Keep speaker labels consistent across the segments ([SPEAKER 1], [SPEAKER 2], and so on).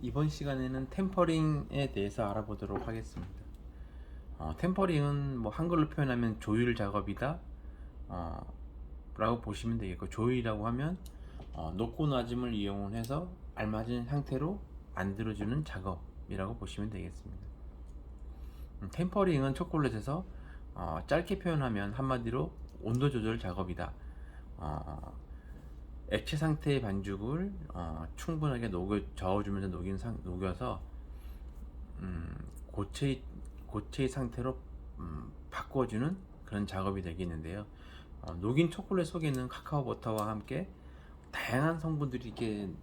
[SPEAKER 1] 이번 시간에는 템퍼링에 대해서 알아보도록 하겠습니다. 템퍼링은 뭐 한글로 표현하면 조율 작업이다 라고 보시면 되겠고, 조율이라고 하면 높고 낮음을 이용해서 알맞은 상태로 만들어주는 작업이라고 보시면 되겠습니다. 템퍼링은 초콜릿에서 짧게 표현하면 한마디로 온도 조절 작업이다. 액체 상태의 반죽을 충분하게 저어주면서 녹여서 고체의, 고체의 상태로 바꿔주는 그런 작업이 되겠는데요. 녹인 초콜릿 속에는 카카오 버터와 함께 다양한 성분들이 이렇게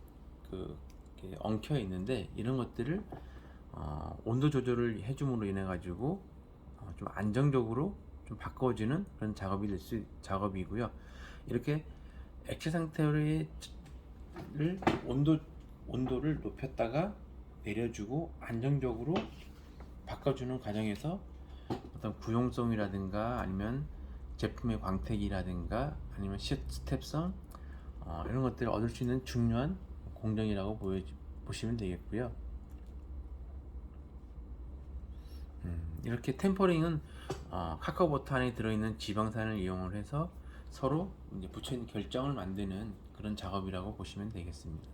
[SPEAKER 1] 엉켜 있는데, 이런 것들을 온도 조절을 해줌으로 인해 가지고 좀 안정적으로 좀 바꿔주는 그런 작업이고요. 이렇게 액체 상태를 온도를 높였다가 내려주고 안정적으로 바꿔주는 과정에서 어떤 구용성이라든가 아니면 제품의 광택이라든가 아니면 스텝성 이런 것들을 얻을 수 있는 중요한 공정이라고 보시면 되겠고요. 이렇게 템퍼링은 카카오버터 안에 들어있는 지방산을 이용을 해서 서로 이제 붙여있는 결정을 만드는 그런 작업이라고 보시면 되겠습니다.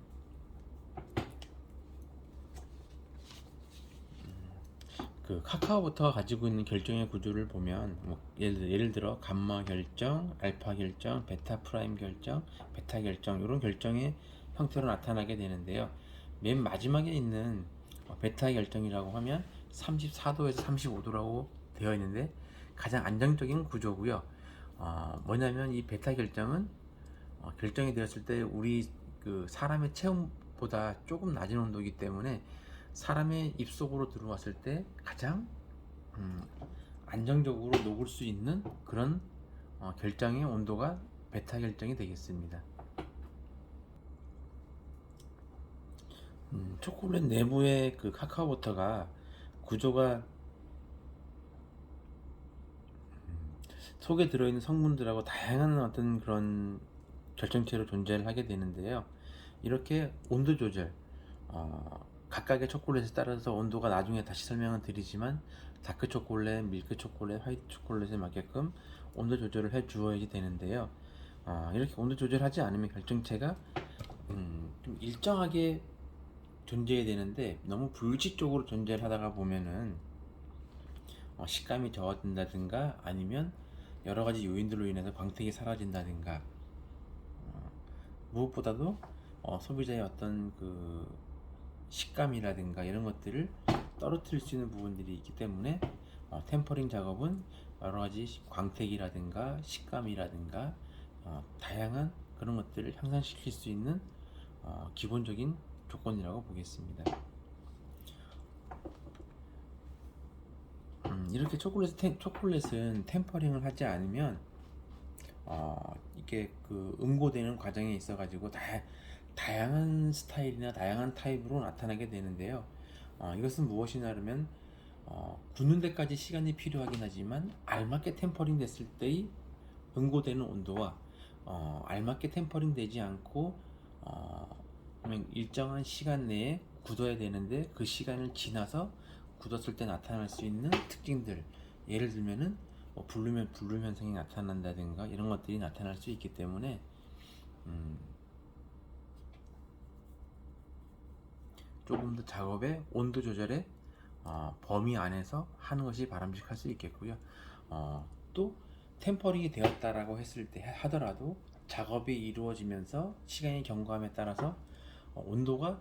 [SPEAKER 1] 그 카카오버터가 가지고 있는 결정의 구조를 보면 뭐 예를 들어 감마 결정, 알파 결정, 베타 프라임 결정, 베타 결정, 이런 결정의 형태로 나타나게 되는데요. 맨 마지막에 있는 베타 결정이라고 하면 34도에서 35도라고 되어 있는데 가장 안정적인 구조고요. 뭐냐면 이 베타 결정은 결정이 되었을 때 우리 그 사람의 체온보다 조금 낮은 온도이기 때문에 사람의 입속으로 들어왔을 때 가장 안정적으로 녹을 수 있는 그런 결정의 온도가 베타 결정이 되겠습니다. 초콜릿 내부의 그 카카오버터가 구조가 속에 들어있는 성분들하고 다양한 어떤 그런 결정체로 존재를 하게 되는데요. 이렇게 온도 조절, 각각의 초콜릿에 따라서 온도가 나중에 다시 설명을 드리지만 다크 초콜릿, 밀크 초콜릿, 화이트 초콜릿에 맞게끔 온도 조절을 해 주어야지 되는데요. 이렇게 온도 조절하지 않으면 결정체가 좀 일정하게 존재해야 되는데 너무 불규칙적으로 존재를 하다가 보면은 식감이 저하된다든가 아니면 여러 가지 요인들로 인해서 광택이 사라진다든가, 무엇보다도 소비자의 어떤 그 식감이라든가 이런 것들을 떨어뜨릴 수 있는 부분들이 있기 때문에 템퍼링 작업은 여러 가지 광택이라든가 식감이라든가 다양한 그런 것들을 향상시킬 수 있는 기본적인 조건이라고 보겠습니다. 이렇게 초콜릿은 템퍼링을 하지 않으면 이게 그 응고되는 과정에 있어 가지고 다양한 스타일이나 다양한 타입으로 나타나게 되는데요. 이것은 무엇이냐면 굳는 데까지 시간이 필요하긴 하지만 알맞게 템퍼링 됐을 때의 응고되는 온도와 알맞게 템퍼링 되지 않고 그냥 일정한 시간 내에 굳어야 되는데 그 시간을 지나서 굳었을 때 나타날 수 있는 특징들, 예를 들면은 블룸 현상이 나타난다든가 이런 것들이 나타날 수 있기 때문에 조금 더 작업의 온도 조절의 범위 안에서 하는 것이 바람직할 수 있겠고요. 또 템퍼링이 되었다라고 했을 때 하더라도 작업이 이루어지면서 시간이 경과함에 따라서 온도가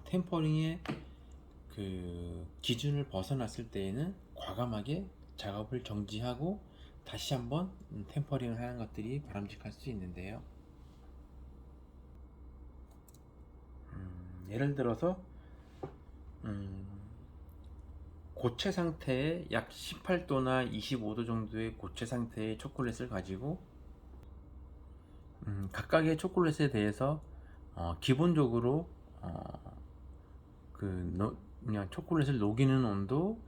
[SPEAKER 1] 템퍼링의 그 기준을 벗어났을 때에는 과감하게 작업을 정지하고 다시 한번 템퍼링을 하는 것들이 바람직할 수 있는데요. 예를 들어서 고체 상태의 약 18도나 25도 정도의 고체 상태의 초콜릿을 가지고 각각의 초콜릿에 대해서 기본적으로 그냥 초콜릿을 녹이는 온도,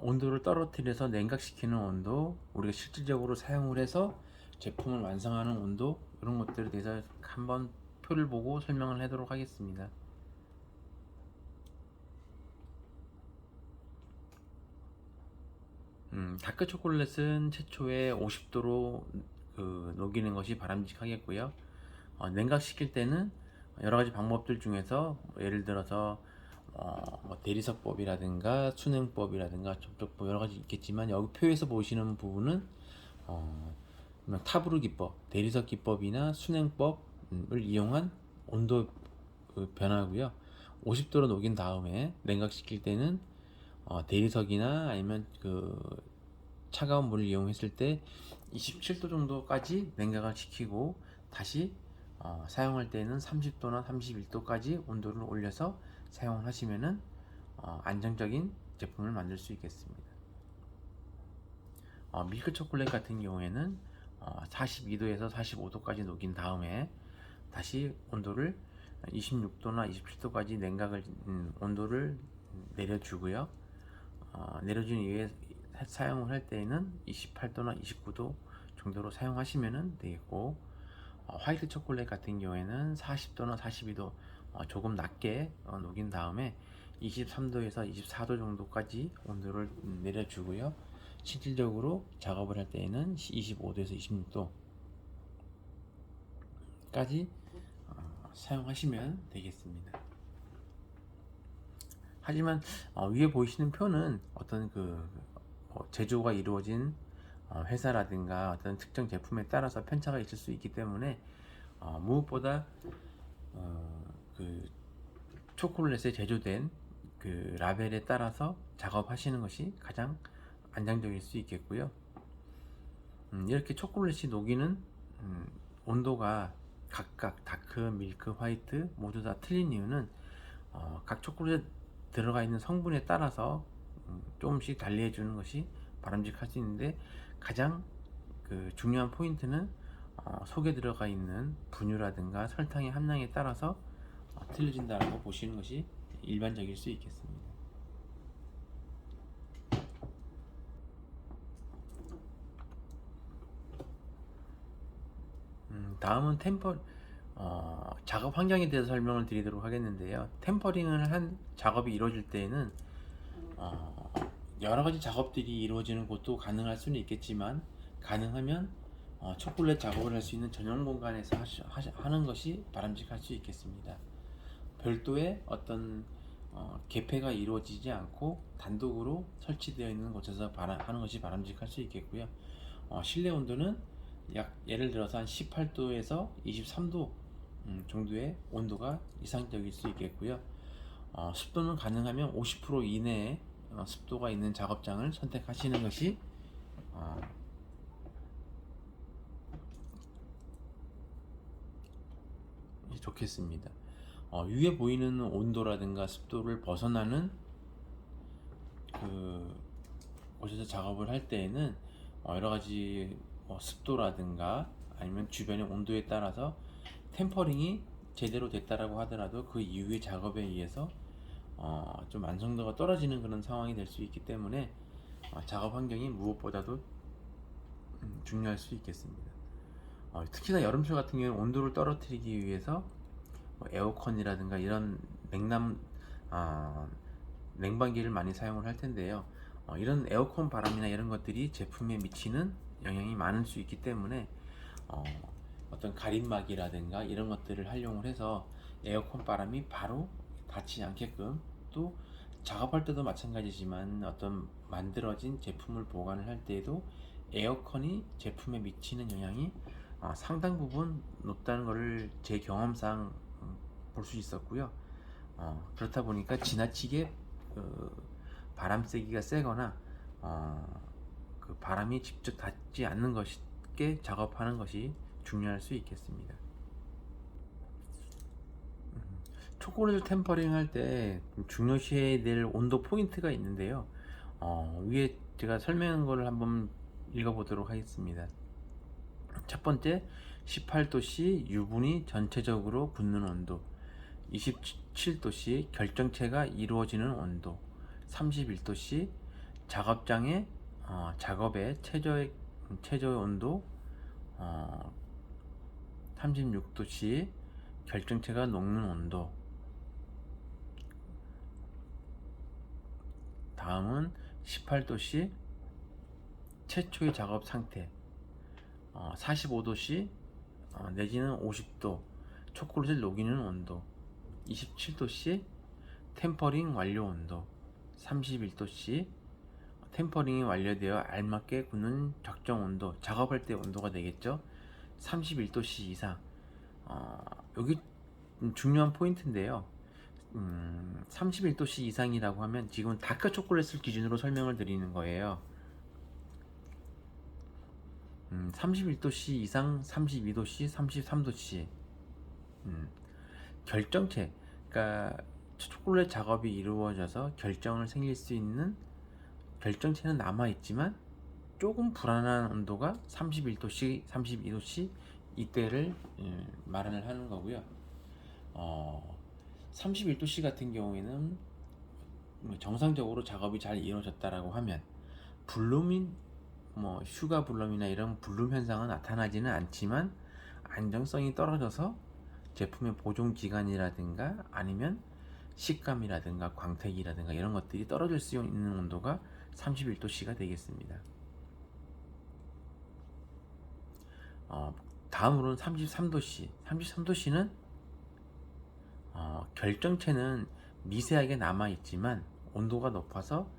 [SPEAKER 1] 온도를 떨어뜨려서 냉각시키는 온도, 우리가 실질적으로 사용을 해서 제품을 완성하는 온도, 이런 것들에 대해서 한번 표를 보고 설명을 하도록 하겠습니다. 다크 초콜릿은 최초에 50도로 녹이는 것이 바람직하겠고요. 냉각시킬 때는 여러 가지 방법들 중에서 예를 들어서 대리석법이라든가 순행법이라든가 접촉법 여러 가지 있겠지만, 여기 표에서 보시는 부분은 그냥 타브르 기법, 대리석 기법이나 순행법을 이용한 온도 변화고요. 50도로 녹인 다음에 냉각시킬 때는 대리석이나 아니면 차가운 물을 이용했을 때 27도 정도까지 냉각을 시키고, 다시 사용할 때는 30도나 31도까지 온도를 올려서 사용을 하시면은 안정적인 제품을 만들 수 있겠습니다. 밀크 초콜릿 같은 경우에는 42도에서 45도까지 녹인 다음에 다시 온도를 26도나 27도까지 냉각을 온도를 내려주고요. 내려준 이후에 사용을 할 때에는 28도나 29도 정도로 사용하시면 되겠고, 화이트 초콜릿 같은 경우에는 40도나 42도 조금 낮게 녹인 다음에 23도에서 24도 정도까지 온도를 내려주고요. 실질적으로 작업을 할 때에는 25도에서 26도까지 사용하시면 되겠습니다. 하지만 위에 보이시는 표는 어떤 제조가 이루어진 회사라든가 어떤 특정 제품에 따라서 편차가 있을 수 있기 때문에 무엇보다 초콜릿에 제조된 라벨에 따라서 작업하시는 것이 가장 안정적일 수 있겠고요. 이렇게 초콜릿이 녹이는 온도가 각각 다크, 밀크, 화이트 모두 다 틀린 이유는 각 초콜릿 들어가 있는 성분에 따라서 조금씩 달리해 주는 것이 바람직할 수 있는데, 가장 중요한 포인트는 속에 들어가 있는 분유라든가 설탕의 함량에 따라서 틀려진다고 보시는 것이 일반적일 수 있겠습니다. 다음은 작업 환경에 대해서 설명을 드리도록 하겠는데요. 템퍼링을 한 작업이 이루어질 때에는 여러 가지 작업들이 이루어지는 곳도 가능할 수는 있겠지만, 가능하면 초콜릿 작업을 할 수 있는 전용 공간에서 하는 것이 바람직할 수 있겠습니다. 별도의 어떤 개폐가 이루어지지 않고 단독으로 설치되어 있는 곳에서 하는 것이 바람직할 수 있겠고요. 실내 온도는 예를 들어서 한 18도에서 23도 정도의 온도가 이상적일 수 있겠고요. 습도는 가능하면 50% 이내에 습도가 있는 작업장을 선택하시는 것이 좋겠습니다. 위에 보이는 온도라든가 습도를 벗어나는 곳에서 작업을 할 때에는 여러 가지 습도라든가 아니면 주변의 온도에 따라서 템퍼링이 제대로 됐다라고 하더라도 그 이후의 작업에 의해서 좀 완성도가 떨어지는 그런 상황이 될 수 있기 때문에 작업 환경이 무엇보다도 중요할 수 있겠습니다. 특히나 여름철 같은 경우는 온도를 떨어뜨리기 위해서 에어컨이라든가 이런 냉방기를 많이 사용을 할 텐데요. 이런 에어컨 바람이나 이런 것들이 제품에 미치는 영향이 많을 수 있기 때문에 어떤 가림막이라든가 이런 것들을 활용을 해서 에어컨 바람이 바로 닿지 않게끔, 또 작업할 때도 마찬가지지만 어떤 만들어진 제품을 보관을 할 때에도 에어컨이 제품에 미치는 영향이 상당 부분 높다는 것을 제 경험상 볼 수 있었고요. 그렇다 보니까 지나치게 바람 세기가 세거나 바람이 직접 닿지 않는 것에 작업하는 것이 중요할 수 있겠습니다. 초콜릿을 템퍼링 할 때 중요시해야 될 온도 포인트가 있는데요. 위에 제가 설명한 거를 한번 읽어보도록 하겠습니다. 첫 번째, 18도씨 유분이 전체적으로 굳는 온도, 27도씨 결정체가 이루어지는 온도, 31도씨 작업장의 작업의 최저의 온도, 36도씨 결정체가 녹는 온도. 다음은 18도씨 최초의 작업 상태 45도씨 내지는 50도 초콜릿을 녹이는 온도, 27도씨 템퍼링 완료 온도, 31도씨 템퍼링이 완료되어 알맞게 굳는 적정 온도, 작업할 때 온도가 되겠죠. 31도씨 이상. 여기 중요한 포인트인데요. 31도씨 이상이라고 하면 지금 다크 초콜릿을 기준으로 설명을 드리는 거예요. 31도씨 이상, 32도씨, 33도씨. 결정체, 그러니까 초콜릿 작업이 이루어져서 결정을 생길 수 있는 결정체는 남아있지만 조금 불안한 온도가 31도씨, 32도씨 이때를 말을 하는 거고요. 31도씨 같은 경우에는 정상적으로 작업이 잘 이루어졌다라고 하면 블루민 슈가 블럼이나 이런 블룸 현상은 나타나지는 않지만 안정성이 떨어져서 제품의 보존 기간이라든가 아니면 식감이라든가 광택이라든가 이런 것들이 떨어질 수 있는 온도가 31도씨가 되겠습니다. 다음으로는 33도씨. 33도씨는 결정체는 미세하게 남아있지만 온도가 높아서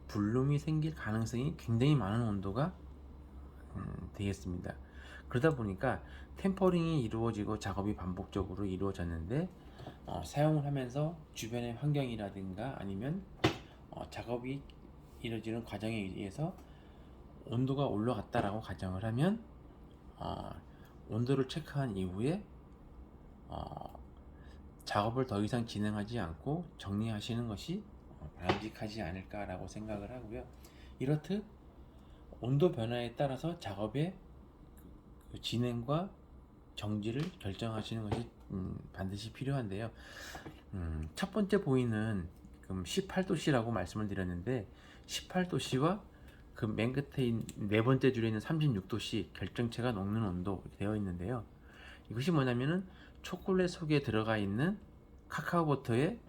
[SPEAKER 1] 블룸이 생길 가능성이 굉장히 많은 온도가 되겠습니다. 그러다 보니까 템퍼링이 이루어지고 작업이 반복적으로 이루어졌는데 사용을 하면서 주변의 환경이라든가 아니면 작업이 이루어지는 과정에 의해서 온도가 올라갔다라고 가정을 하면 온도를 체크한 이후에 작업을 더 이상 진행하지 않고 정리하시는 것이 바람직하지 않을까라고 생각을 하고요. 이렇듯 온도 변화에 따라서 작업의 그 진행과 정지를 결정하시는 것이 반드시 필요한데요. 첫 번째 보이는 18도씨라고 말씀을 드렸는데 18도씨와 그 맨 끝에 네 번째 줄에 있는 36도씨 결정체가 녹는 온도 이렇게 되어 있는데요. 이것이 뭐냐면은 초콜릿 속에 들어가 있는 카카오 버터의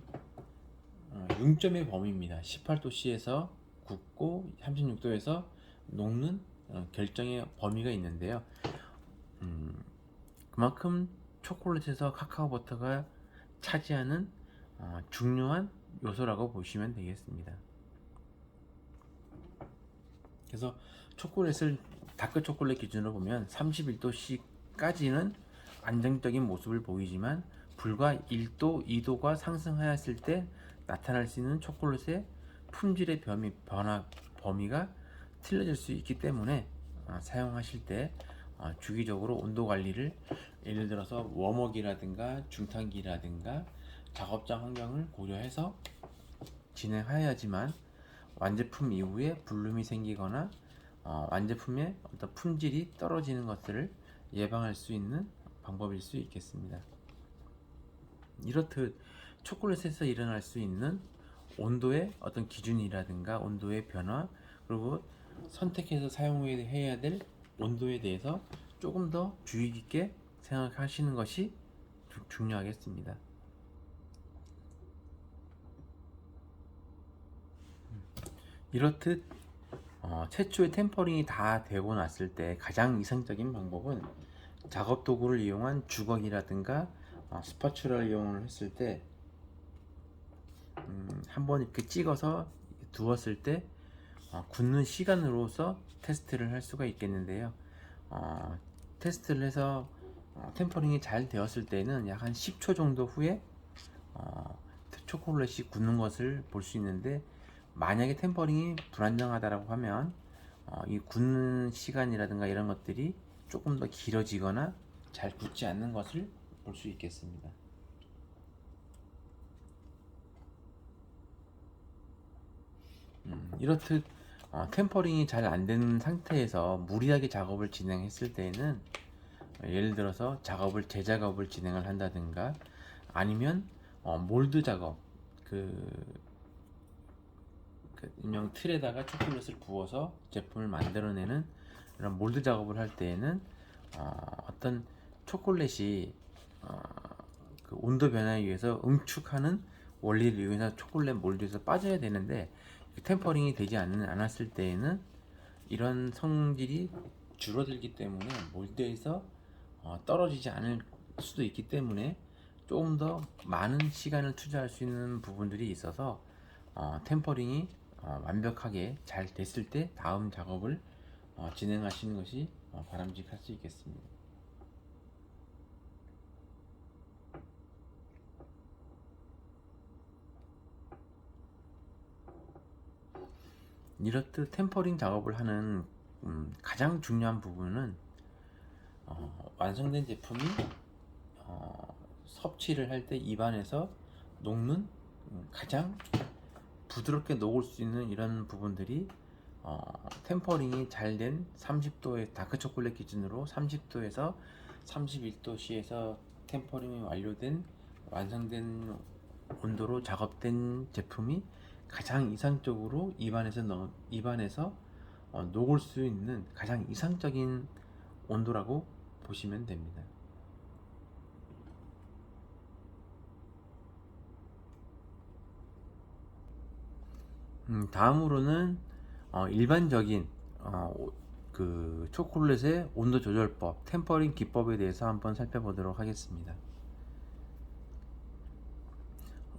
[SPEAKER 1] 융점의 범위입니다. 18도씨에서 굽고 36도에서 녹는 결정의 범위가 있는데요. 그만큼 초콜릿에서 카카오 버터가 차지하는 중요한 요소라고 보시면 되겠습니다. 그래서 초콜릿을 다크 초콜릿 기준으로 보면 31도씨까지는 안정적인 모습을 보이지만 불과 1도, 2도가 상승하였을 때 나타날 수 있는 초콜릿의 품질의 범위가 틀려질 수 있기 때문에 사용하실 때 주기적으로 온도 관리를 예를 들어서 웜워기라든가 중탕기라든가 작업장 환경을 고려해서 진행하여야지만 완제품 이후에 블룸이 생기거나 완제품의 어떤 품질이 떨어지는 것들을 예방할 수 있는 방법일 수 있겠습니다. 이렇듯 초콜릿에서 일어날 수 있는 온도의 어떤 기준이라든가 온도의 변화 그리고 선택해서 사용해야 될 온도에 대해서 조금 더 주의 깊게 생각하시는 것이 중요하겠습니다. 이렇듯 최초의 템퍼링이 다 되고 났을 때 가장 이상적인 방법은 작업 도구를 이용한 주걱이라든가 스파츌라를 이용을 했을 때 한번 이렇게 찍어서 두었을 때 굳는 시간으로서 테스트를 할 수가 있겠는데요. 테스트를 해서 템퍼링이 잘 되었을 때는 약 한 10초 정도 후에 초콜릿이 굳는 것을 볼 수 있는데 만약에 템퍼링이 불안정하다라고 하면 이 굳는 시간이라든가 이런 것들이 조금 더 길어지거나 잘 굳지 않는 것을 볼 수 있겠습니다. 이렇듯 템퍼링이 잘 안되는 상태에서 무리하게 작업을 진행했을 때에는 예를 들어서 재작업을 진행을 한다든가 아니면 몰드 작업 인형 틀에다가 초콜릿을 부어서 제품을 만들어내는 이런 몰드 작업을 할 때에는 어떤 초콜릿이 그 온도 변화에 의해서 응축하는 원리를 이용해서 초콜릿 몰드에서 빠져야 되는데 템퍼링이 되지 않았을 때에는 이런 성질이 줄어들기 때문에 몰드에서 떨어지지 않을 수도 있기 때문에 조금 더 많은 시간을 투자할 수 있는 부분들이 있어서 템퍼링이 완벽하게 잘 됐을 때 다음 작업을 진행하시는 것이 바람직할 수 있겠습니다. 이렇듯 템퍼링 작업을 하는 가장 중요한 부분은 완성된 제품이 섭취를 할 때 입안에서 녹는 가장 부드럽게 녹을 수 있는 이런 부분들이 템퍼링이 잘 된 30도의 다크 초콜릿 기준으로 30도에서 31도씨에서 템퍼링이 완료된 완성된 온도로 작업된 제품이 가장 이상적으로 입안에서 녹을 수 있는 가장 이상적인 온도라고 보시면 됩니다. 다음으로는 일반적인 그 초콜릿의 온도 조절법, 템퍼링 기법에 대해서 한번 살펴보도록 하겠습니다.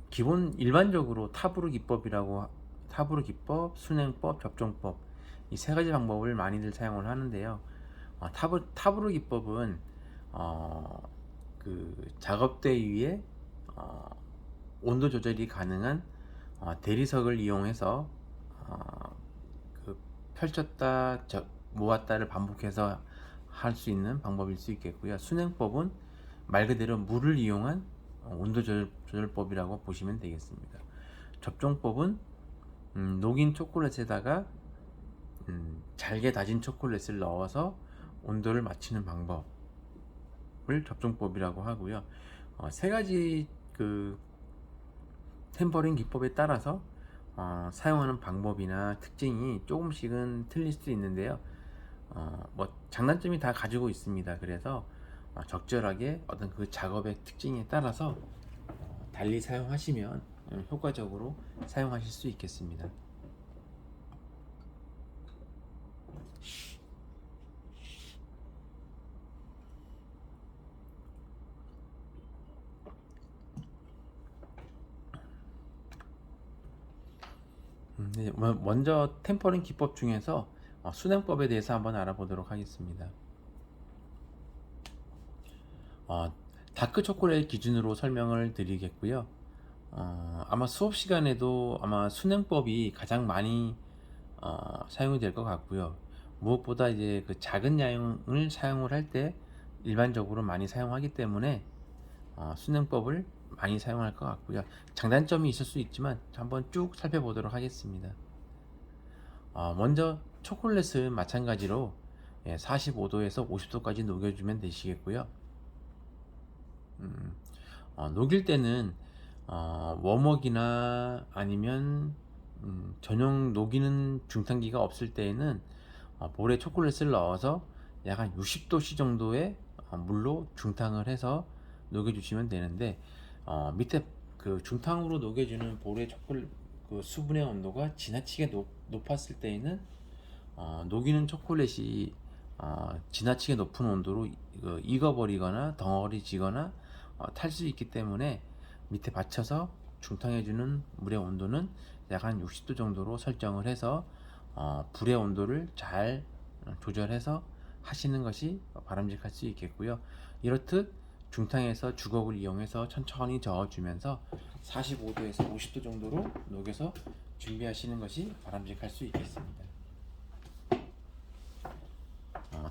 [SPEAKER 1] 기본 일반적으로 타브르 기법, 순행법, 접종법 이 세 가지 방법을 많이들 사용을 하는데요. 타브르 기법은 그 작업대 위에 온도 조절이 가능한 대리석을 이용해서 그 펼쳤다 모았다를 반복해서 할 수 있는 방법일 수 있겠고요. 순행법은 말 그대로 물을 이용한 온도 조절법이라고 보시면 되겠습니다. 접종법은 녹인 초콜릿에다가 잘게 다진 초콜릿을 넣어서 온도를 맞추는 방법을 접종법이라고 하고요. 세 가지 그 템퍼링 기법에 따라서 사용하는 방법이나 특징이 조금씩은 틀릴 수 있는데요. 뭐 장단점이 다 가지고 있습니다. 그래서 적절하게 어떤 그 작업의 특징에 따라서 달리 사용하시면 효과적으로 사용하실 수 있겠습니다. 네, 먼저 템퍼링 기법 중에서 순행법에 대해서 한번 알아보도록 하겠습니다. 다크 초콜릿 기준으로 설명을 드리겠고요. 아마 수업 시간에도 아마 순행법이 가장 많이 사용이 될 것 같고요. 무엇보다 이제 그 작은 양을 사용을 할 때 일반적으로 많이 사용하기 때문에 순행법을 많이 사용할 것 같고요. 장단점이 있을 수 있지만 한번 쭉 살펴보도록 하겠습니다. 먼저 초콜릿은 마찬가지로 45도에서 50도까지 녹여주면 되시겠고요. 녹일 때는 웜웍이나 아니면 전용 녹이는 중탕기가 없을 때에는 볼에 초콜릿을 넣어서 약 한 60도씨 정도의 물로 중탕을 해서 녹여주시면 되는데 밑에 그 중탕으로 녹여주는 볼의 초콜릿 그 수분의 온도가 지나치게 높았을 때에는 녹이는 초콜릿이 지나치게 높은 온도로 익어버리거나 덩어리지거나 탈 수 있기 때문에 밑에 받쳐서 중탕해주는 물의 온도는 약 한 60도 정도로 설정을 해서 불의 온도를 잘 조절해서 하시는 것이 바람직할 수 있겠고요. 이렇듯 중탕에서 주걱을 이용해서 천천히 저어주면서 45도에서 50도 정도로 녹여서 준비하시는 것이 바람직할 수 있겠습니다.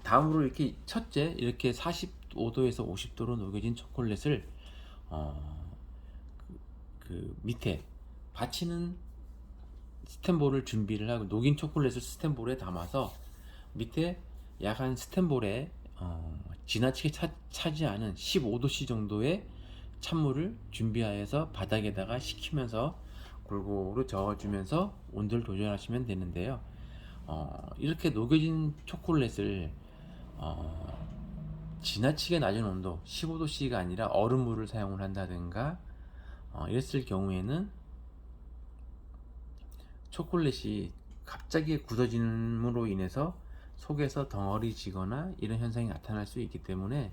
[SPEAKER 1] 다음으로 이렇게 첫째 이렇게 45도에서 50도로 녹여진 초콜릿을 그 밑에 받치는 스텐볼을 준비를 하고 녹인 초콜릿을 스텐볼에 담아서 밑에 약한 스텐볼에 지나치게 차지 않은 15도씨 정도의 찬물을 준비하여서 바닥에다가 식히면서 골고루 저어주면서 온도를 조절하시면 되는데요. 이렇게 녹여진 초콜릿을 지나치게 낮은 온도 15도씨가 아니라 얼음물을 사용을 한다든가 이랬을 경우에는 초콜릿이 갑자기 굳어짐으로 인해서 속에서 덩어리지거나 이런 현상이 나타날 수 있기 때문에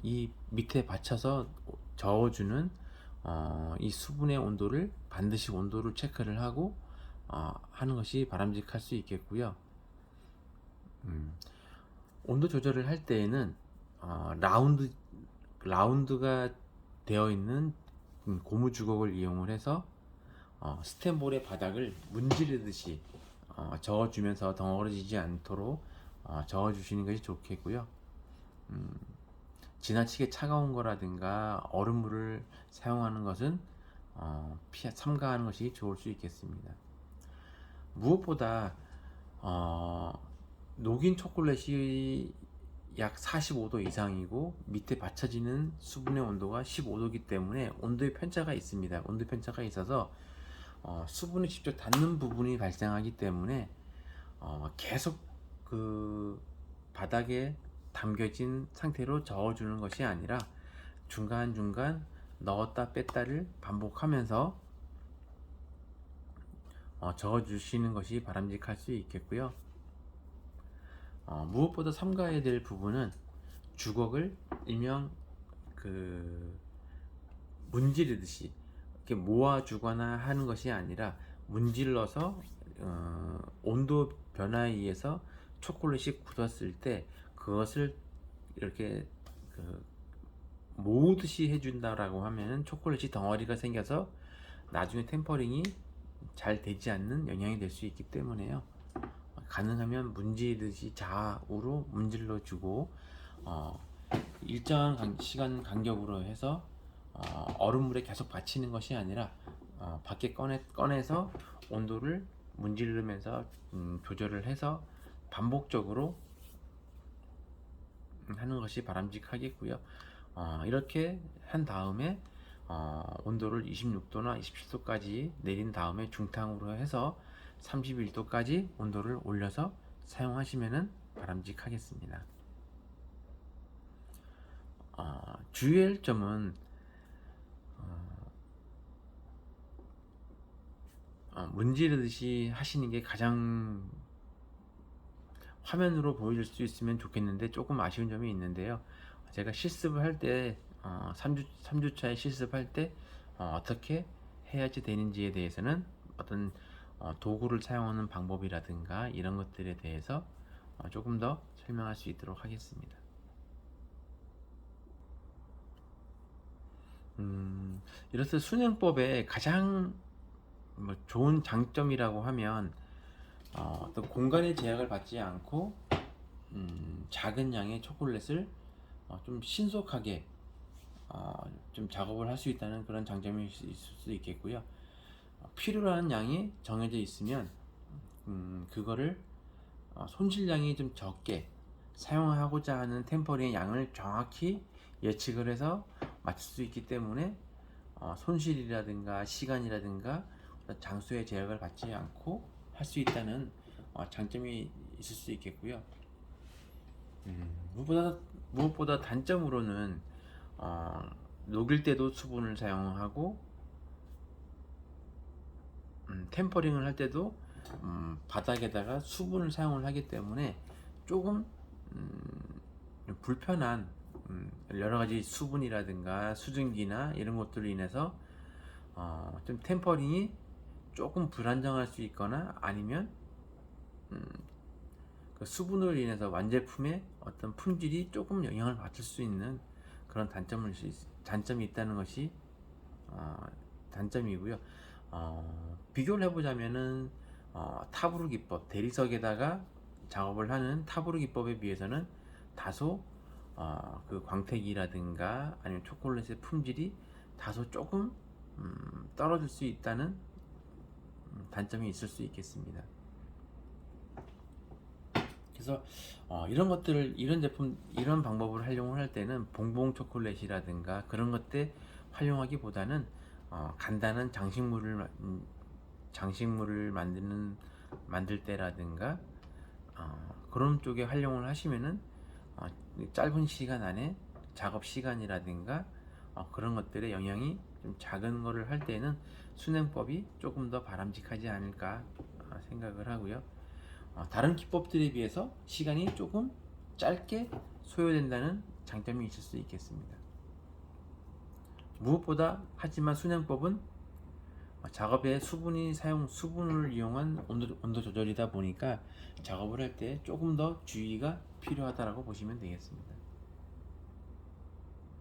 [SPEAKER 1] 이 밑에 받쳐서 저어주는 이 수분의 온도를 반드시 온도를 체크를 하고 하는 것이 바람직할 수 있겠고요. 온도 조절을 할 때에는 라운드가 되어 있는 고무 주걱을 이용을 해서 스텐볼의 바닥을 문지르듯이 저어주면서 덩어러지지 않도록 저어주시는 것이 좋겠고요. 지나치게 차가운 거라든가 얼음물을 사용하는 것은 삼가하는 것이 좋을 수 있겠습니다. 무엇보다 녹인 초콜릿이 약 45도 이상이고 밑에 받쳐지는 수분의 온도가 15도이기 때문에 온도의 편차가 있습니다. 온도 편차가 있어서 수분이 직접 닿는 부분이 발생하기 때문에 계속 그 바닥에 담겨진 상태로 저어주는 것이 아니라 중간중간 넣었다 뺐다를 반복하면서 저어주시는 것이 바람직할 수 있겠고요. 무엇보다 삼가해야 될 부분은 주걱을 일명 문지르듯이 이렇게 모아주거나 하는 것이 아니라 문질러서 온도 변화에 의해서 초콜릿이 굳었을 때 그것을 이렇게 모으듯이 해준다라고 하면은 초콜릿이 덩어리가 생겨서 나중에 템퍼링이 잘 되지 않는 영향이 될 수 있기 때문에요. 가능하면 문지르듯이 좌우로 문질러 주고 일정한 시간 간격으로 해서 얼음물에 계속 받치는 것이 아니라 밖에 꺼내서 온도를 문지르면서 조절을 해서 반복적으로 하는 것이 바람직하겠고요. 이렇게 한 다음에 온도를 26도나 27도까지 내린 다음에 중탕으로 해서 31도까지 온도를 올려서 사용하시면 바람직하겠습니다. 주의할 점은 문지르듯이 하시는 게 가장 화면으로 보여줄 수 있으면 좋겠는데 조금 아쉬운 점이 있는데요. 제가 실습을 할 때 3주차에 실습할 때 어떻게 해야지 되는지에 대해서는 어떤 도구를 사용하는 방법이라든가 이런 것들에 대해서 조금 더 설명할 수 있도록 하겠습니다. 이로써 순행법의 가장 좋은 장점이라고 하면 어떤 공간의 제약을 받지 않고 작은 양의 초콜릿을 좀 신속하게 좀 작업을 할 수 있다는 그런 장점이 있을 수 있겠고요. 필요로 하는 양이 정해져 있으면 그거를 손실량이 좀 적게 사용하고자 하는 템퍼링의 양을 정확히 예측을 해서 맞출 수 있기 때문에 손실이라든가 시간이라든가 장소의 제약을 받지 않고 할 수 있다는 장점이 있을 수 있겠고요. 무엇보다 단점으로는 녹일 때도 수분을 사용하고 템퍼링을 할 때도 바닥에다가 수분을 사용을 하기 때문에 조금 불편한 여러가지 수분이라든가 수증기나 이런 것들로 인해서 좀 템퍼링이 조금 불안정할 수 있거나 아니면 그 수분으로 인해서 완제품의 어떤 품질이 조금 영향을 받을 수 있는 그런 단점이 있다는 것이 단점이고요. 비교를 해보자면은 타브르 기법, 대리석에다가 작업을 하는 타브르 기법에 비해서는 다소 그 광택이라든가 아니면 초콜릿의 품질이 다소 조금 떨어질 수 있다는 단점이 있을 수 있겠습니다. 그래서 이런 방법을 활용을 할 때는 봉봉 초콜릿이라든가 그런 것들 활용하기보다는 간단한 장식물을 만들 때라든가 그런 쪽에 활용을 하시면은 짧은 시간 안에 작업 시간이라든가 그런 것들의 영향이 좀 작은 거를 할 때는 순행법이 조금 더 바람직하지 않을까 생각을 하고요. 다른 기법들에 비해서 시간이 조금 짧게 소요된다는 장점이 있을 수 있겠습니다. 무엇보다 하지만 순양법은 작업의 수분을 이용한 온도 조절이다 보니까 작업을 할 때 조금 더 주의가 필요하다고 보시면 되겠습니다.